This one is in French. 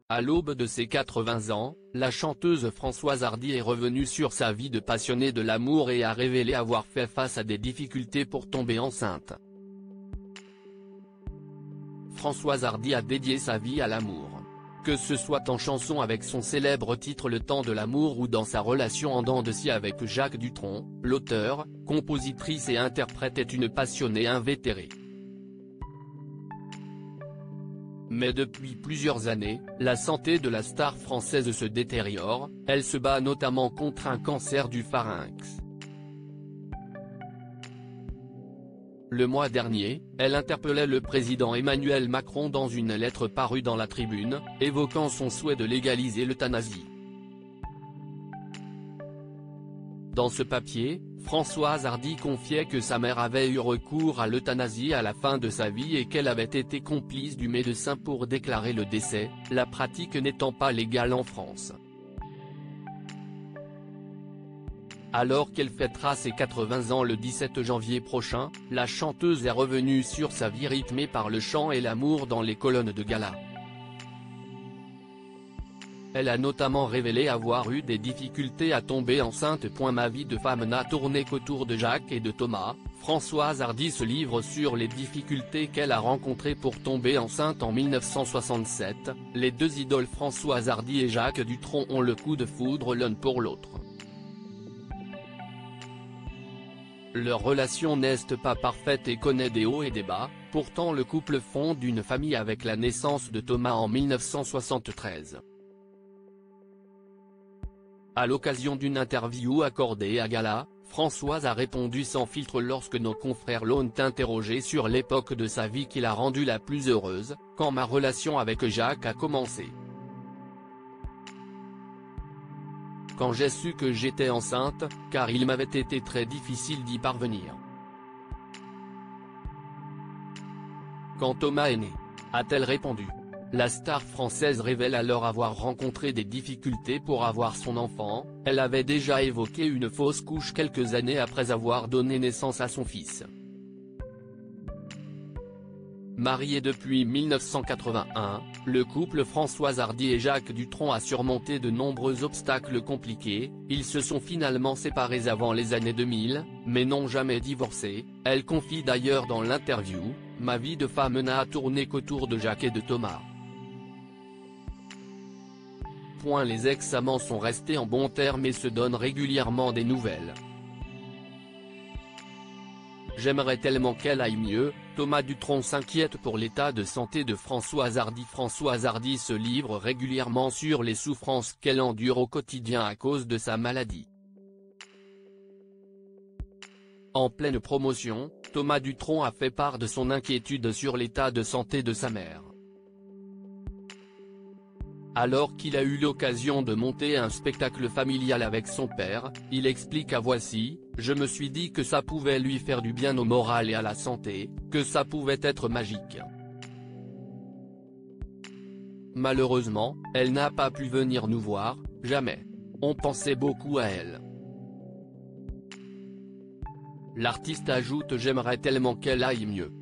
À l'aube de ses 80 ans, la chanteuse Françoise Hardy est revenue sur sa vie de passionnée de l'amour et a révélé avoir fait face à des difficultés pour tomber enceinte. Françoise Hardy a dédié sa vie à l'amour. Que ce soit en chanson avec son célèbre titre Le temps de l'amour ou dans sa relation en dents de scie avec Jacques Dutronc, l'auteur, compositrice et interprète est une passionnée invétérée. Mais depuis plusieurs années, la santé de la star française se détériore, elle se bat notamment contre un cancer du pharynx. Le mois dernier, elle interpellait le président Emmanuel Macron dans une lettre parue dans La Tribune, évoquant son souhait de légaliser l'euthanasie. Dans ce papier, Françoise Hardy confiait que sa mère avait eu recours à l'euthanasie à la fin de sa vie et qu'elle avait été complice du médecin pour déclarer le décès, la pratique n'étant pas légale en France. Alors qu'elle fêtera ses 80 ans le 17 janvier prochain, la chanteuse est revenue sur sa vie rythmée par le chant et l'amour dans les colonnes de gala. Elle a notamment révélé avoir eu des difficultés à tomber enceinte. Ma vie de femme n'a tourné qu'autour de Jacques et de Thomas. Françoise Hardy se livre sur les difficultés qu'elle a rencontrées pour tomber enceinte en 1967, les deux idoles Françoise Hardy et Jacques Dutronc ont le coup de foudre l'un pour l'autre. Leur relation n'est pas parfaite et connaît des hauts et des bas, pourtant le couple fonde une famille avec la naissance de Thomas en 1973. À l'occasion d'une interview accordée à Gala, Françoise a répondu sans filtre lorsque nos confrères l'ont interrogée sur l'époque de sa vie qui l'a rendue la plus heureuse, quand ma relation avec Jacques a commencé. Quand j'ai su que j'étais enceinte, car il m'avait été très difficile d'y parvenir. Quand Thomas est né, a-t-elle répondu. La star française révèle alors avoir rencontré des difficultés pour avoir son enfant, elle avait déjà évoqué une fausse couche quelques années après avoir donné naissance à son fils. Marié depuis 1981, le couple Françoise Hardy et Jacques Dutronc a surmonté de nombreux obstacles compliqués, ils se sont finalement séparés avant les années 2000, mais n'ont jamais divorcé, elle confie d'ailleurs dans l'interview « Ma vie de femme n'a tourné qu'autour de Jacques et de Thomas ». Les ex-amants sont restés en bons termes et se donnent régulièrement des nouvelles. J'aimerais tellement qu'elle aille mieux, Thomas Dutronc s'inquiète pour l'état de santé de Françoise Hardy. Françoise Hardy se livre régulièrement sur les souffrances qu'elle endure au quotidien à cause de sa maladie. En pleine promotion, Thomas Dutronc a fait part de son inquiétude sur l'état de santé de sa mère. Alors qu'il a eu l'occasion de monter un spectacle familial avec son père, il explique à Voici, « Je me suis dit que ça pouvait lui faire du bien au moral et à la santé, que ça pouvait être magique. » Malheureusement, elle n'a pas pu venir nous voir, jamais. On pensait beaucoup à elle. L'artiste ajoute « J'aimerais tellement qu'elle aille mieux.